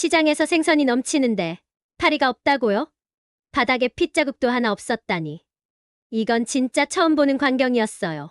시장에서 생선이 넘치는데 파리가 없다고요? 바닥에 핏자국도 하나 없었다니. 이건 진짜 처음 보는 광경이었어요.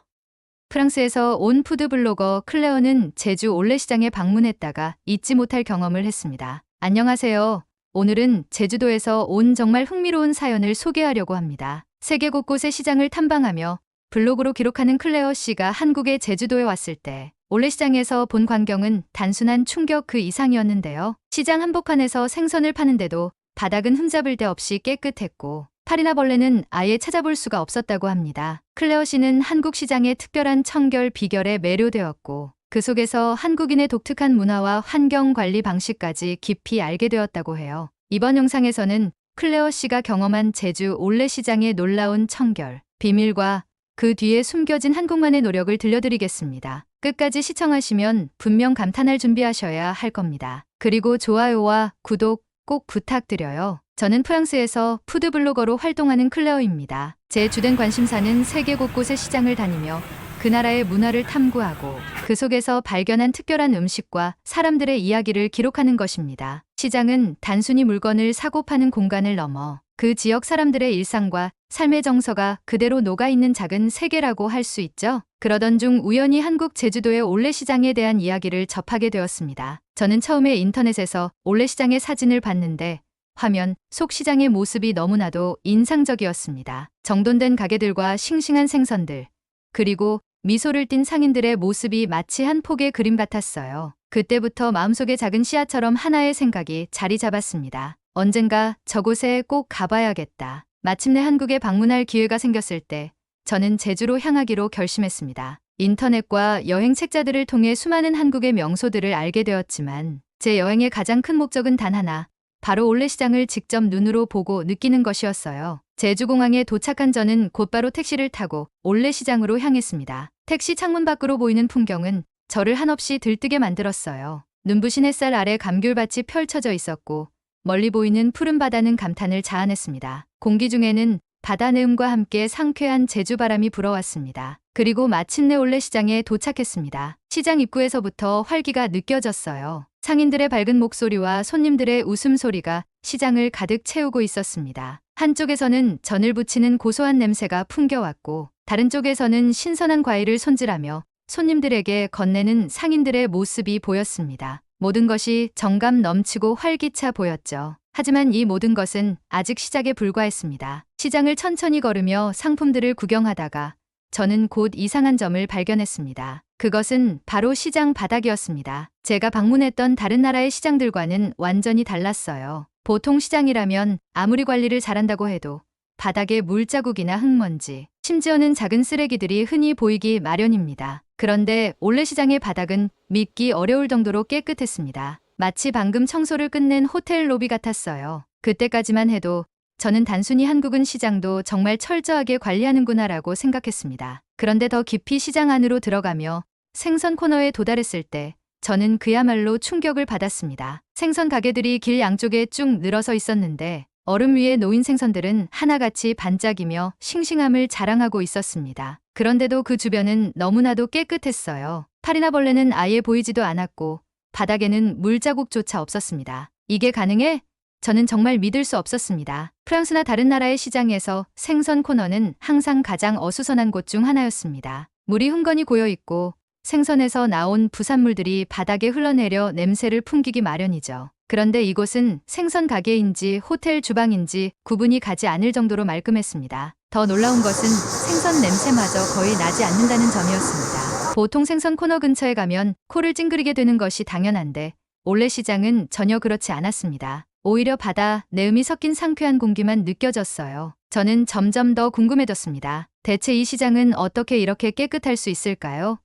프랑스에서 온 푸드블로거 클레어는 제주 올레시장에 방문했다가 잊지 못할 경험을 했습니다. 안녕하세요. 오늘은 제주도에서 온 정말 흥미로운 사연을 소개하려고 합니다. 세계 곳곳의 시장을 탐방하며 블로그로 기록하는 클레어 씨가 한국의 제주도에 왔을 때 올레시장에서 본 광경은 단순한 충격 그 이상이었는데요. 시장 한복판에서 생선을 파는데도 바닥은 흠잡을 데 없이 깨끗했고 파리나 벌레는 아예 찾아볼 수가 없었다고 합니다. 클레어 씨는 한국 시장의 특별한 청결 비결에 매료되었고 그 속에서 한국인의 독특한 문화와 환경 관리 방식까지 깊이 알게 되었다고 해요. 이번 영상에서는 클레어 씨가 경험한 제주 올레시장의 놀라운 청결, 비밀과 그 뒤에 숨겨진 한국만의 노력을 들려드리겠습니다. 끝까지 시청하시면 분명 감탄할 준비하셔야 할 겁니다. 그리고 좋아요와 구독 꼭 부탁드려요. 저는 프랑스에서 푸드블로거로 활동하는 클레어입니다. 제 주된 관심사는 세계 곳곳의 시장을 다니며 그 나라의 문화를 탐구하고 그 속에서 발견한 특별한 음식과 사람들의 이야기를 기록하는 것입니다. 시장은 단순히 물건을 사고 파는 공간을 넘어 그 지역 사람들의 일상과 삶의 정서가 그대로 녹아있는 작은 세계라고 할 수 있죠. 그러던 중 우연히 한국 제주도의 올레시장에 대한 이야기를 접하게 되었습니다. 저는 처음에 인터넷에서 올레시장의 사진을 봤는데 화면 속 시장의 모습이 너무나도 인상적이었습니다. 정돈된 가게들과 싱싱한 생선들, 그리고 미소를 띤 상인들의 모습이 마치 한 폭의 그림 같았어요. 그때부터 마음속에 작은 씨앗처럼 하나의 생각이 자리 잡았습니다. 언젠가 저곳에 꼭 가봐야겠다. 마침내 한국에 방문할 기회가 생겼을 때 저는 제주로 향하기로 결심했습니다. 인터넷과 여행 책자들을 통해 수많은 한국의 명소들을 알게 되었지만 제 여행의 가장 큰 목적은 단 하나, 바로 올레시장을 직접 눈으로 보고 느끼는 것이었어요. 제주공항에 도착한 저는 곧바로 택시를 타고 올레시장으로 향했습니다. 택시 창문 밖으로 보이는 풍경은 저를 한없이 들뜨게 만들었어요. 눈부신 햇살 아래 감귤밭이 펼쳐져 있었고 멀리 보이는 푸른 바다는 감탄을 자아냈습니다. 공기 중에는 바다 내음과 함께 상쾌한 제주바람이 불어왔습니다. 그리고 마침내 올레시장에 도착했습니다. 시장 입구에서부터 활기가 느껴졌어요. 상인들의 밝은 목소리와 손님들의 웃음소리가 시장을 가득 채우고 있었습니다. 한쪽에서는 전을 부치는 고소한 냄새가 풍겨왔고 다른 쪽에서는 신선한 과일을 손질하며 손님들에게 건네는 상인들의 모습이 보였습니다. 모든 것이 정감 넘치고 활기차 보였죠. 하지만 이 모든 것은 아직 시작에 불과했습니다. 시장을 천천히 걸으며 상품들을 구경하다가 저는 곧 이상한 점을 발견했습니다. 그것은 바로 시장 바닥이었습니다. 제가 방문했던 다른 나라의 시장들과는 완전히 달랐어요. 보통 시장이라면 아무리 관리를 잘한다고 해도 바닥에 물자국이나 흙먼지, 심지어는 작은 쓰레기들이 흔히 보이기 마련입니다. 그런데 올레시장의 바닥은 믿기 어려울 정도로 깨끗했습니다. 마치 방금 청소를 끝낸 호텔 로비 같았어요. 그때까지만 해도 저는 단순히 한국은 시장도 정말 철저하게 관리하는구나라고 생각했습니다. 그런데 더 깊이 시장 안으로 들어가며 생선 코너에 도달했을 때 저는 그야말로 충격을 받았습니다. 생선 가게들이 길 양쪽에 쭉 늘어서 있었는데 얼음 위에 놓인 생선들은 하나같이 반짝이며 싱싱함을 자랑하고 있었습니다. 그런데도 그 주변은 너무나도 깨끗했어요. 파리나 벌레는 아예 보이지도 않았고 바닥에는 물자국조차 없었습니다. 이게 가능해? 저는 정말 믿을 수 없었습니다. 프랑스나 다른 나라의 시장에서 생선 코너는 항상 가장 어수선한 곳 중 하나였습니다. 물이 흥건히 고여있고 생선에서 나온 부산물들이 바닥에 흘러내려 냄새를 풍기기 마련이죠. 그런데 이곳은 생선 가게인지 호텔 주방인지 구분이 가지 않을 정도로 말끔했습니다. 더 놀라운 것은 생선 냄새마저 거의 나지 않는다는 점이었습니다. 보통 생선 코너 근처에 가면 코를 찡그리게 되는 것이 당연한데 올레시장은 전혀 그렇지 않았습니다. 오히려 바다 내음이 섞인 상쾌한 공기만 느껴졌어요. 저는 점점 더 궁금해졌습니다. 대체 이 시장은 어떻게 이렇게 깨끗할 수 있을까요?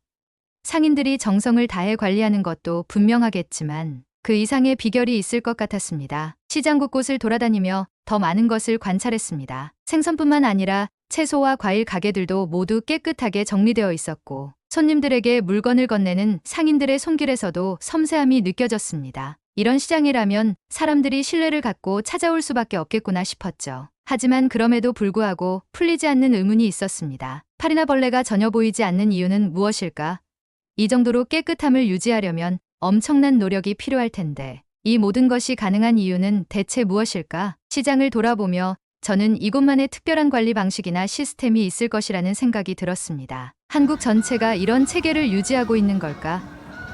상인들이 정성을 다해 관리하는 것도 분명하겠지만 그 이상의 비결이 있을 것 같았습니다. 시장 곳곳을 돌아다니며 더 많은 것을 관찰했습니다. 생선뿐만 아니라 채소와 과일 가게들도 모두 깨끗하게 정리되어 있었고 손님들에게 물건을 건네는 상인들의 손길에서도 섬세함이 느껴졌습니다. 이런 시장이라면 사람들이 신뢰를 갖고 찾아올 수밖에 없겠구나 싶었죠. 하지만 그럼에도 불구하고 풀리지 않는 의문이 있었습니다. 파리나 벌레가 전혀 보이지 않는 이유는 무엇일까? 이 정도로 깨끗함을 유지하려면 엄청난 노력이 필요할 텐데 이 모든 것이 가능한 이유는 대체 무엇일까? 시장을 돌아보며 저는 이곳만의 특별한 관리 방식이나 시스템이 있을 것이라는 생각이 들었습니다. 한국 전체가 이런 체계를 유지하고 있는 걸까?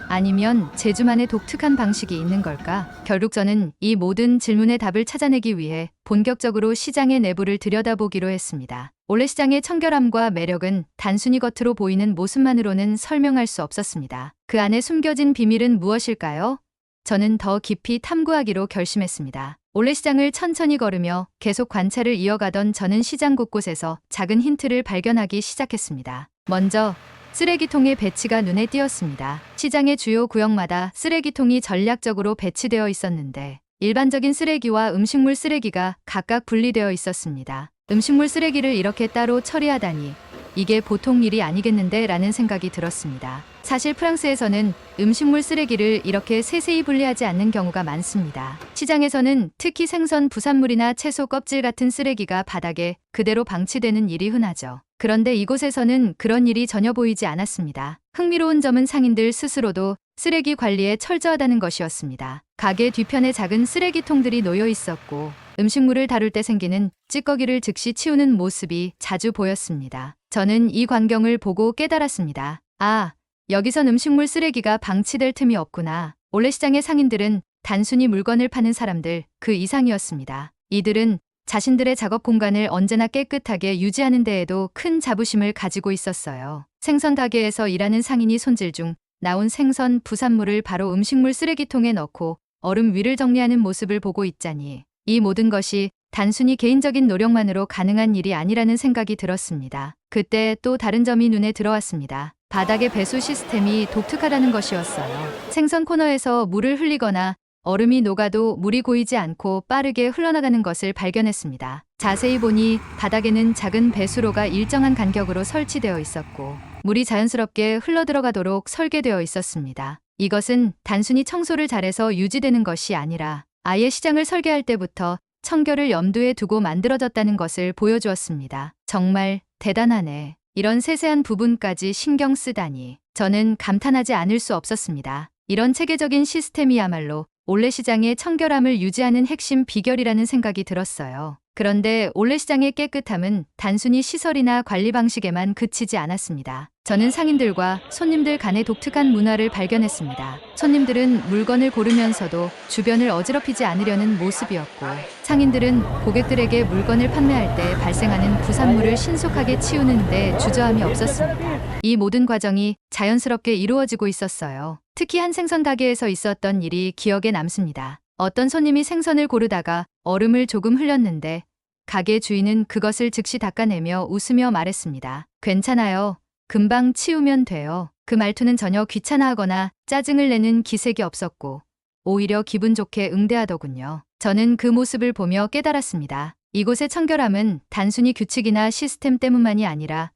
아니면 제주만의 독특한 방식이 있는 걸까? 결국 저는 이 모든 질문의 답을 찾아내기 위해 본격적으로 시장의 내부를 들여다보기로 했습니다. 올레시장의 청결함과 매력은 단순히 겉으로 보이는 모습만으로는 설명할 수 없었습니다. 그 안에 숨겨진 비밀은 무엇일까요? 저는 더 깊이 탐구하기로 결심했습니다. 올레시장을 천천히 걸으며 계속 관찰을 이어가던 저는 시장 곳곳에서 작은 힌트를 발견하기 시작했습니다. 먼저 쓰레기통의 배치가 눈에 띄었습니다. 시장의 주요 구역마다 쓰레기통이 전략적으로 배치되어 있었는데 일반적인 쓰레기와 음식물 쓰레기가 각각 분리되어 있었습니다. 음식물 쓰레기를 이렇게 따로 처리하다니 이게 보통 일이 아니겠는데 라는 생각이 들었습니다. 사실 프랑스에서는 음식물 쓰레기를 이렇게 세세히 분리하지 않는 경우가 많습니다. 시장에서는 특히 생선 부산물이나 채소 껍질 같은 쓰레기가 바닥에 그대로 방치되는 일이 흔하죠. 그런데 이곳에서는 그런 일이 전혀 보이지 않았습니다. 흥미로운 점은 상인들 스스로도 쓰레기 관리에 철저하다는 것이었습니다. 가게 뒤편에 작은 쓰레기통들이 놓여 있었고 음식물을 다룰 때 생기는 찌꺼기를 즉시 치우는 모습이 자주 보였습니다. 저는 이 광경을 보고 깨달았습니다. 아, 여기선 음식물 쓰레기가 방치될 틈이 없구나. 올레시장의 상인들은 단순히 물건을 파는 사람들 그 이상이었습니다. 이들은 자신들의 작업 공간을 언제나 깨끗하게 유지하는 데에도 큰 자부심을 가지고 있었어요. 생선 가게에서 일하는 상인이 손질 중 나온 생선 부산물을 바로 음식물 쓰레기통에 넣고 얼음 위를 정리하는 모습을 보고 있자니 이 모든 것이 단순히 개인적인 노력만으로 가능한 일이 아니라는 생각이 들었습니다. 그때 또 다른 점이 눈에 들어왔습니다. 바닥의 배수 시스템이 독특하다는 것이었어요. 생선 코너에서 물을 흘리거나 얼음이 녹아도 물이 고이지 않고 빠르게 흘러나가는 것을 발견했습니다. 자세히 보니 바닥에는 작은 배수로가 일정한 간격으로 설치되어 있었고 물이 자연스럽게 흘러들어가도록 설계되어 있었습니다. 이것은 단순히 청소를 잘해서 유지되는 것이 아니라 아예 시장을 설계할 때부터 청결을 염두에 두고 만들어졌다는 것을 보여주었습니다. 정말 대단하네. 이런 세세한 부분까지 신경 쓰다니. 저는 감탄하지 않을 수 없었습니다. 이런 체계적인 시스템이야말로 올레시장의 청결함을 유지하는 핵심 비결이라는 생각이 들었어요. 그런데 올레시장의 깨끗함은 단순히 시설이나 관리 방식에만 그치지 않았습니다. 저는 상인들과 손님들 간의 독특한 문화를 발견했습니다. 손님들은 물건을 고르면서도 주변을 어지럽히지 않으려는 모습이었고 상인들은 고객들에게 물건을 판매할 때 발생하는 부산물을 신속하게 치우는 데 주저함이 없었습니다. 이 모든 과정이 자연스럽게 이루어지고 있었어요. 특히 한 생선 가게에서 있었던 일이 기억에 남습니다. 어떤 손님이 생선을 고르다가 얼음을 조금 흘렸는데 가게 주인은 그것을 즉시 닦아내며 웃으며 말했습니다. 괜찮아요. 금방 치우면 돼요. 그 말투는 전혀 귀찮아하거나 짜증을 내는 기색이 없었고 오히려 기분 좋게 응대하더군요. 저는 그 모습을 보며 깨달았습니다. 이곳의 청결함은 단순히 규칙이나 시스템 때문만이 아니라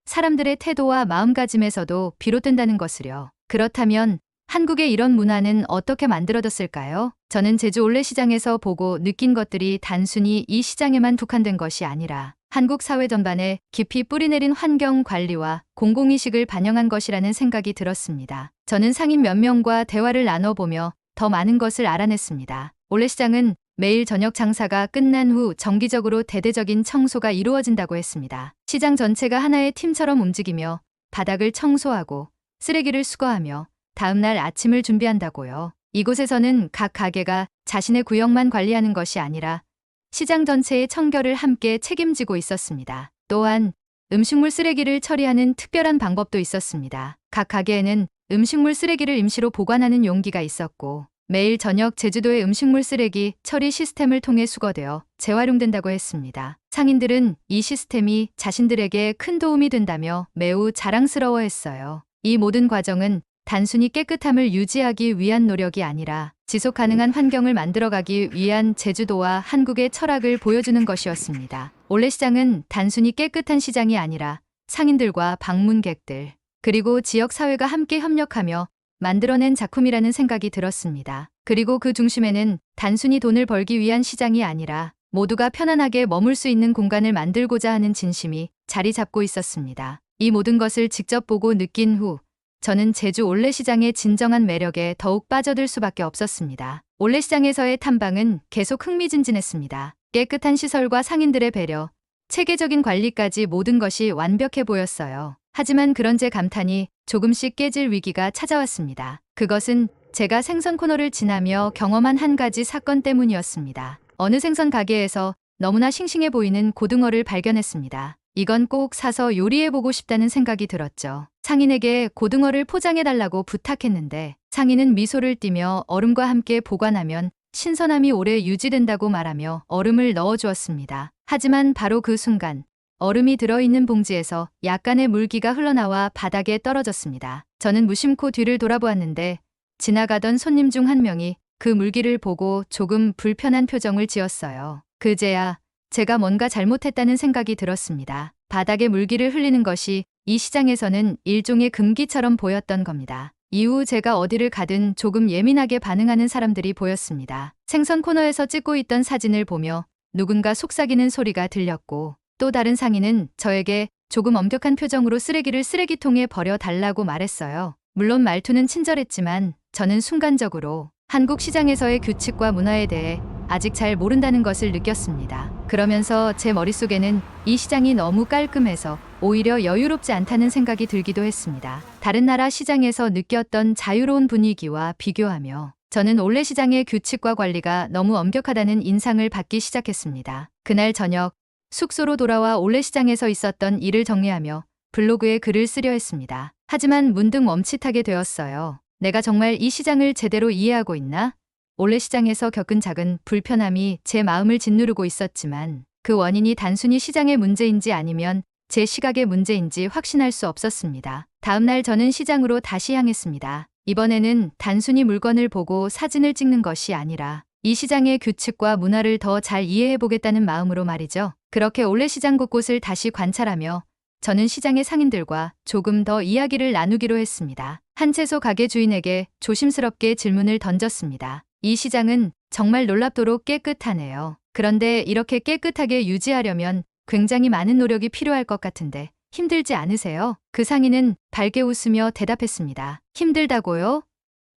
사람들의 태도와 마음가짐에서도 비롯된다는 것을요. 그렇다면 한국의 이런 문화는 어떻게 만들어졌을까요? 저는 제주 올레시장에서 보고 느낀 것들이 단순히 이 시장에만 국한된 것이 아니라 한국 사회 전반에 깊이 뿌리내린 환경 관리와 공공의식을 반영한 것이라는 생각이 들었습니다. 저는 상인 몇 명과 대화를 나눠보며 더 많은 것을 알아냈습니다. 올레시장은 매일 저녁 장사가 끝난 후 정기적으로 대대적인 청소가 이루어진다고 했습니다. 시장 전체가 하나의 팀처럼 움직이며 바닥을 청소하고 쓰레기를 수거하며 다음날 아침을 준비한다고요. 이곳에서는 각 가게가 자신의 구역만 관리하는 것이 아니라 시장 전체의 청결을 함께 책임지고 있었습니다. 또한 음식물 쓰레기를 처리하는 특별한 방법도 있었습니다. 각 가게에는 음식물 쓰레기를 임시로 보관하는 용기가 있었고 매일 저녁 제주도의 음식물 쓰레기 처리 시스템을 통해 수거되어 재활용된다고 했습니다. 상인들은 이 시스템이 자신들에게 큰 도움이 된다며 매우 자랑스러워했어요. 이 모든 과정은 단순히 깨끗함을 유지하기 위한 노력이 아니라 지속 가능한 환경을 만들어가기 위한 제주도와 한국의 철학을 보여주는 것이었습니다. 올레시장은 단순히 깨끗한 시장이 아니라 상인들과 방문객들 그리고 지역 사회가 함께 협력하며 만들어낸 작품이라는 생각이 들었습니다. 그리고 그 중심에는 단순히 돈을 벌기 위한 시장이 아니라 모두가 편안하게 머물 수 있는 공간을 만들고자 하는 진심이 자리 잡고 있었습니다. 이 모든 것을 직접 보고 느낀 후 저는 제주 올레시장의 진정한 매력에 더욱 빠져들 수밖에 없었습니다. 올레시장에서의 탐방은 계속 흥미진진했습니다. 깨끗한 시설과 상인들의 배려, 체계적인 관리까지 모든 것이 완벽해 보였어요. 하지만 그런 제 감탄이 조금씩 깨질 위기가 찾아왔습니다. 그것은 제가 생선 코너를 지나며 경험한 한 가지 사건 때문이었습니다. 어느 생선 가게에서 너무나 싱싱해 보이는 고등어를 발견했습니다. 이건 꼭 사서 요리해보고 싶다는 생각이 들었죠. 상인에게 고등어를 포장해달라고 부탁했는데 상인은 미소를 띠며 얼음과 함께 보관하면 신선함이 오래 유지된다고 말하며 얼음을 넣어주었습니다. 하지만 바로 그 순간 얼음이 들어있는 봉지에서 약간의 물기가 흘러나와 바닥에 떨어졌습니다. 저는 무심코 뒤를 돌아보았는데 지나가던 손님 중 한 명이 그 물기를 보고 조금 불편한 표정을 지었어요. 그제야 제가 뭔가 잘못했다는 생각이 들었습니다. 바닥에 물기를 흘리는 것이 이 시장에서는 일종의 금기처럼 보였던 겁니다. 이후 제가 어디를 가든 조금 예민하게 반응하는 사람들이 보였습니다. 생선 코너에서 찍고 있던 사진을 보며 누군가 속삭이는 소리가 들렸고 또 다른 상인은 저에게 조금 엄격한 표정으로 쓰레기를 쓰레기통에 버려 달라고 말했어요. 물론 말투는 친절했지만 저는 순간적으로 한국 시장에서의 규칙과 문화에 대해 아직 잘 모른다는 것을 느꼈습니다. 그러면서 제 머릿속에는 이 시장이 너무 깔끔해서 오히려 여유롭지 않다는 생각이 들기도 했습니다. 다른 나라 시장에서 느꼈던 자유로운 분위기와 비교하며 저는 올레시장의 규칙과 관리가 너무 엄격하다는 인상을 받기 시작했습니다. 그날 저녁 숙소로 돌아와 올레시장에서 있었던 일을 정리하며 블로그에 글을 쓰려 했습니다. 하지만 문득 멈칫하게 되었어요. 내가 정말 이 시장을 제대로 이해하고 있나? 올레시장에서 겪은 작은 불편함이 제 마음을 짓누르고 있었지만 그 원인이 단순히 시장의 문제인지 아니면 제 시각의 문제인지 확신할 수 없었습니다. 다음 날 저는 시장으로 다시 향했습니다. 이번에는 단순히 물건을 보고 사진을 찍는 것이 아니라 이 시장의 규칙과 문화를 더 잘 이해해보겠다는 마음으로 말이죠. 그렇게 올레시장 곳곳을 다시 관찰하며 저는 시장의 상인들과 조금 더 이야기를 나누기로 했습니다. 한 채소 가게 주인에게 조심스럽게 질문을 던졌습니다. 이 시장은 정말 놀랍도록 깨끗하네요. 그런데 이렇게 깨끗하게 유지하려면 굉장히 많은 노력이 필요할 것 같은데 힘들지 않으세요? 그 상인은 밝게 웃으며 대답했습니다. 힘들다고요?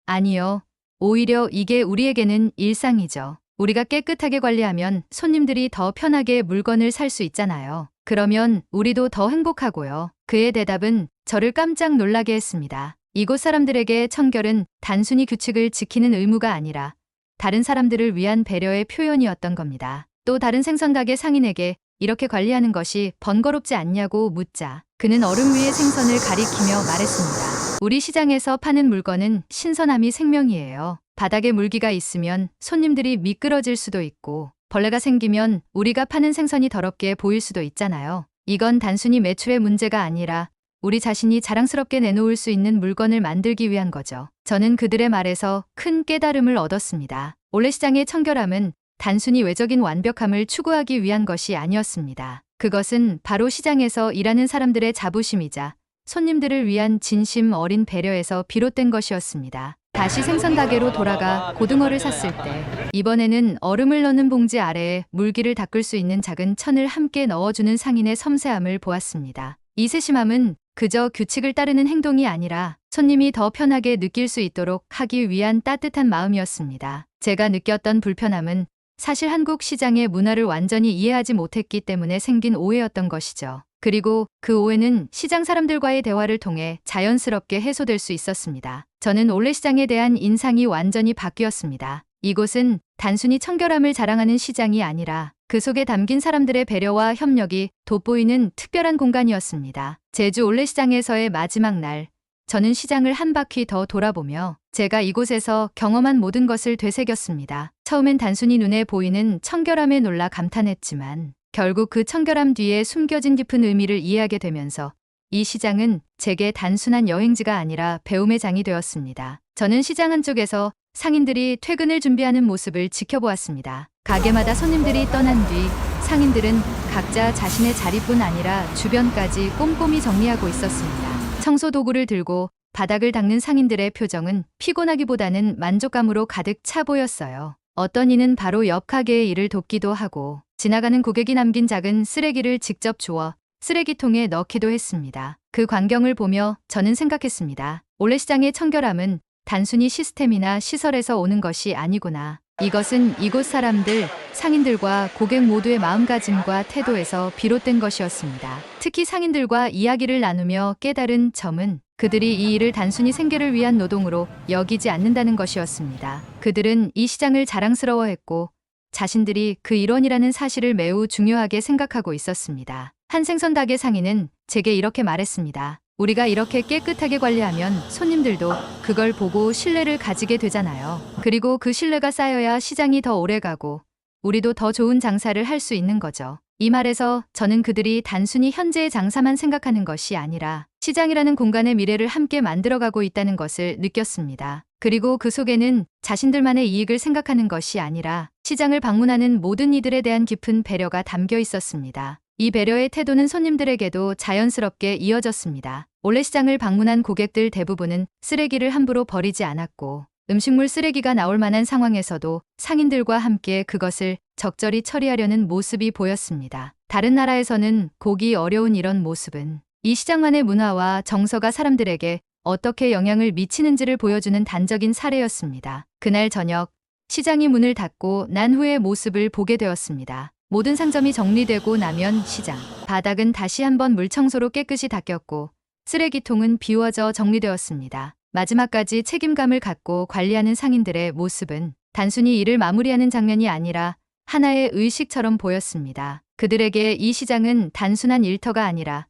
아니요. 오히려 이게 우리에게는 일상이죠. 우리가 깨끗하게 관리하면 손님들이 더 편하게 물건을 살 수 있잖아요. 그러면 우리도 더 행복하고요. 그의 대답은 저를 깜짝 놀라게 했습니다. 이곳 사람들에게 청결은 단순히 규칙을 지키는 의무가 아니라 다른 사람들을 위한 배려의 표현이었던 겁니다. 또 다른 생선 가게 상인에게 이렇게 관리하는 것이 번거롭지 않냐고 묻자 그는 얼음 위에 생선을 가리키며 말했습니다. 우리 시장에서 파는 물건은 신선함이 생명이에요. 바닥에 물기가 있으면 손님들이 미끄러질 수도 있고 벌레가 생기면 우리가 파는 생선이 더럽게 보일 수도 있잖아요. 이건 단순히 매출의 문제가 아니라 우리 자신이 자랑스럽게 내놓을 수 있는 물건을 만들기 위한 거죠. 저는 그들의 말에서 큰 깨달음을 얻었습니다. 올레시장의 청결함은 단순히 외적인 완벽함을 추구하기 위한 것이 아니었습니다. 그것은 바로 시장에서 일하는 사람들의 자부심이자 손님들을 위한 진심 어린 배려에서 비롯된 것이었습니다. 다시 생선 가게로 돌아가 고등어를 샀을 때 이번에는 얼음을 넣는 봉지 아래에 물기를 닦을 수 있는 작은 천을 함께 넣어주는 상인의 섬세함을 보았습니다. 이 세심함은 그저 규칙을 따르는 행동이 아니라 손님이 더 편하게 느낄 수 있도록 하기 위한 따뜻한 마음이었습니다. 제가 느꼈던 불편함은 사실 한국 시장의 문화를 완전히 이해하지 못했기 때문에 생긴 오해였던 것이죠. 그리고 그 오해는 시장 사람들과의 대화를 통해 자연스럽게 해소될 수 있었습니다. 저는 올레시장에 대한 인상이 완전히 바뀌었습니다. 이곳은 단순히 청결함을 자랑하는 시장이 아니라 그 속에 담긴 사람들의 배려와 협력이 돋보이는 특별한 공간이었습니다. 제주 올레시장에서의 마지막 날, 저는 시장을 한 바퀴 더 돌아보며 제가 이곳에서 경험한 모든 것을 되새겼습니다. 처음엔 단순히 눈에 보이는 청결함에 놀라 감탄했지만 결국 그 청결함 뒤에 숨겨진 깊은 의미를 이해하게 되면서 이 시장은 제게 단순한 여행지가 아니라 배움의 장이 되었습니다. 저는 시장 한쪽에서 상인들이 퇴근을 준비하는 모습을 지켜보았습니다. 가게마다 손님들이 떠난 뒤 상인들은 각자 자신의 자리뿐 아니라 주변까지 꼼꼼히 정리하고 있었습니다. 청소 도구를 들고 바닥을 닦는 상인들의 표정은 피곤하기보다는 만족감으로 가득 차 보였어요. 어떤 이는 바로 옆 가게의 일을 돕기도 하고 지나가는 고객이 남긴 작은 쓰레기를 직접 주워 쓰레기통에 넣기도 했습니다. 그 광경을 보며 저는 생각했습니다. 올레시장의 청결함은 단순히 시스템이나 시설에서 오는 것이 아니구나. 이것은 이곳 사람들, 상인들과 고객 모두의 마음가짐과 태도에서 비롯된 것이었습니다. 특히 상인들과 이야기를 나누며 깨달은 점은 그들이 이 일을 단순히 생계를 위한 노동으로 여기지 않는다는 것이었습니다. 그들은 이 시장을 자랑스러워했고 자신들이 그 일원이라는 사실을 매우 중요하게 생각하고 있었습니다. 한 생선 가게 상인은 제게 이렇게 말했습니다. 우리가 이렇게 깨끗하게 관리하면 손님들도 그걸 보고 신뢰를 가지게 되잖아요. 그리고 그 신뢰가 쌓여야 시장이 더 오래가고 우리도 더 좋은 장사를 할 수 있는 거죠. 이 말에서 저는 그들이 단순히 현재의 장사만 생각하는 것이 아니라 시장이라는 공간의 미래를 함께 만들어가고 있다는 것을 느꼈습니다. 그리고 그 속에는 자신들만의 이익을 생각하는 것이 아니라 시장을 방문하는 모든 이들에 대한 깊은 배려가 담겨 있었습니다. 이 배려의 태도는 손님들에게도 자연스럽게 이어졌습니다. 올레시장을 방문한 고객들 대부분은 쓰레기를 함부로 버리지 않았고 음식물 쓰레기가 나올 만한 상황에서도 상인들과 함께 그것을 적절히 처리하려는 모습이 보였습니다. 다른 나라에서는 보기 어려운 이런 모습은 이 시장만의 문화와 정서가 사람들에게 어떻게 영향을 미치는지를 보여주는 단적인 사례였습니다. 그날 저녁 시장이 문을 닫고 난 후의 모습을 보게 되었습니다. 모든 상점이 정리되고 나면 시장 바닥은 다시 한번 물청소로 깨끗이 닦였고 쓰레기통은 비워져 정리되었습니다. 마지막까지 책임감을 갖고 관리하는 상인들의 모습은 단순히 일을 마무리하는 장면이 아니라 하나의 의식처럼 보였습니다. 그들에게 이 시장은 단순한 일터가 아니라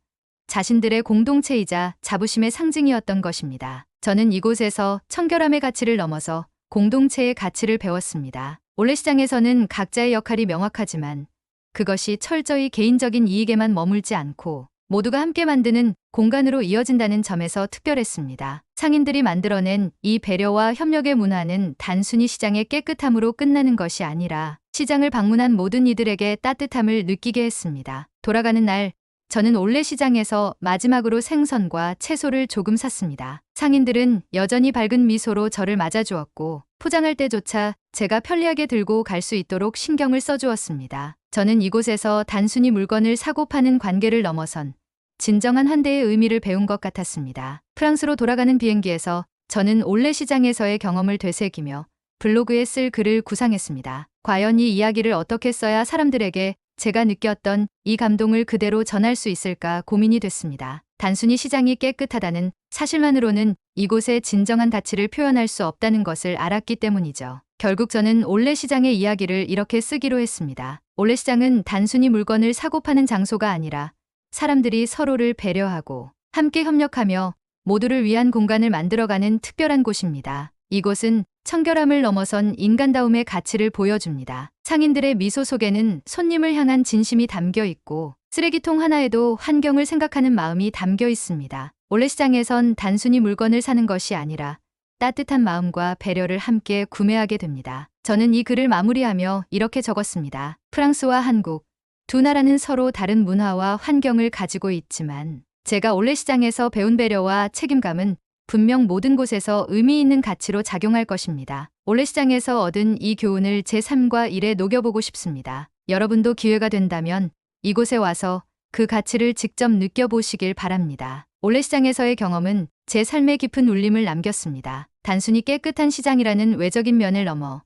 자신들의 공동체이자 자부심의 상징이었던 것입니다. 저는 이곳에서 청결함의 가치를 넘어서 공동체의 가치를 배웠습니다. 올레시장에서는 각자의 역할이 명확하지만 그것이 철저히 개인적인 이익에만 머물지 않고 모두가 함께 만드는 공간으로 이어진다는 점에서 특별했습니다. 상인들이 만들어낸 이 배려와 협력의 문화는 단순히 시장의 깨끗함으로 끝나는 것이 아니라 시장을 방문한 모든 이들에게 따뜻함을 느끼게 했습니다. 돌아가는 날 저는 올레시장에서 마지막으로 생선과 채소를 조금 샀습니다. 상인들은 여전히 밝은 미소로 저를 맞아주었고 포장할 때조차 제가 편리하게 들고 갈 수 있도록 신경을 써주었습니다. 저는 이곳에서 단순히 물건을 사고 파는 관계를 넘어선 진정한 환대의 의미를 배운 것 같았습니다. 프랑스로 돌아가는 비행기에서 저는 올레시장에서의 경험을 되새기며 블로그에 쓸 글을 구상했습니다. 과연 이 이야기를 어떻게 써야 사람들에게 제가 느꼈던 이 감동을 그대로 전할 수 있을까 고민이 됐습니다. 단순히 시장이 깨끗하다는 사실만으로는 이곳의 진정한 가치를 표현할 수 없다는 것을 알았기 때문이죠. 결국 저는 올레시장의 이야기를 이렇게 쓰기로 했습니다. 올레시장은 단순히 물건을 사고 파는 장소가 아니라 사람들이 서로를 배려하고 함께 협력하며 모두를 위한 공간을 만들어가는 특별한 곳입니다. 이곳은 청결함을 넘어선 인간다움의 가치를 보여줍니다. 상인들의 미소 속에는 손님을 향한 진심이 담겨 있고 쓰레기통 하나에도 환경을 생각하는 마음이 담겨 있습니다. 올레시장에선 단순히 물건을 사는 것이 아니라 따뜻한 마음과 배려를 함께 구매하게 됩니다. 저는 이 글을 마무리하며 이렇게 적었습니다. 프랑스와 한국, 두 나라는 서로 다른 문화와 환경을 가지고 있지만 제가 올레시장에서 배운 배려와 책임감은 분명 모든 곳에서 의미 있는 가치로 작용할 것입니다. 올레시장에서 얻은 이 교훈을 제 삶과 일에 녹여보고 싶습니다. 여러분도 기회가 된다면 이곳에 와서 그 가치를 직접 느껴보시길 바랍니다. 올레시장에서의 경험은 제 삶에 깊은 울림을 남겼습니다. 단순히 깨끗한 시장이라는 외적인 면을 넘어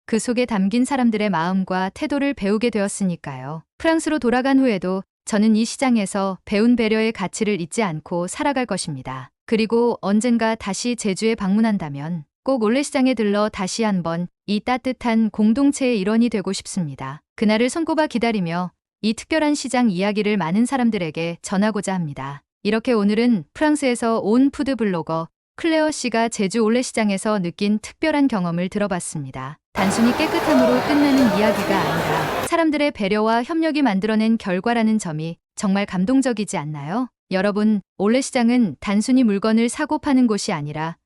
그 속에 담긴 사람들의 마음과 태도를 배우게 되었으니까요. 프랑스로 돌아간 후에도 저는 이 시장에서 배운 배려의 가치를 잊지 않고 살아갈 것입니다. 그리고 언젠가 다시 제주에 방문한다면 꼭 올레시장에 들러 다시 한번 이 따뜻한 공동체의 일원이 되고 싶습니다. 그날을 손꼽아 기다리며 이 특별한 시장 이야기를 많은 사람들에게 전하고자 합니다. 이렇게 오늘은 프랑스에서 온 푸드 블로거 클레어 씨가 제주 올레시장에서 느낀 특별한 경험을 들어봤습니다. 단순히 깨끗함으로 끝나는 이야기가 아니라 사람들의 배려와 협력이 만들어낸 결과라는 점이 정말 감동적이지 않나요? 여러분, 올레시장은 단순히 물건을 사고 파는 곳이 아니라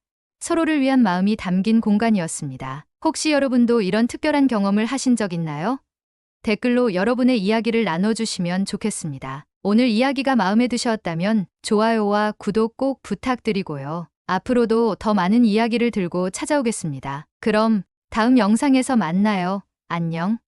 서로를 위한 마음이 담긴 공간이었습니다. 혹시 여러분도 이런 특별한 경험을 하신 적 있나요? 댓글로 여러분의 이야기를 나눠주시면 좋겠습니다. 오늘 이야기가 마음에 드셨다면 좋아요와 구독 꼭 부탁드리고요. 앞으로도 더 많은 이야기를 들고 찾아오겠습니다. 그럼 다음 영상에서 만나요. 안녕.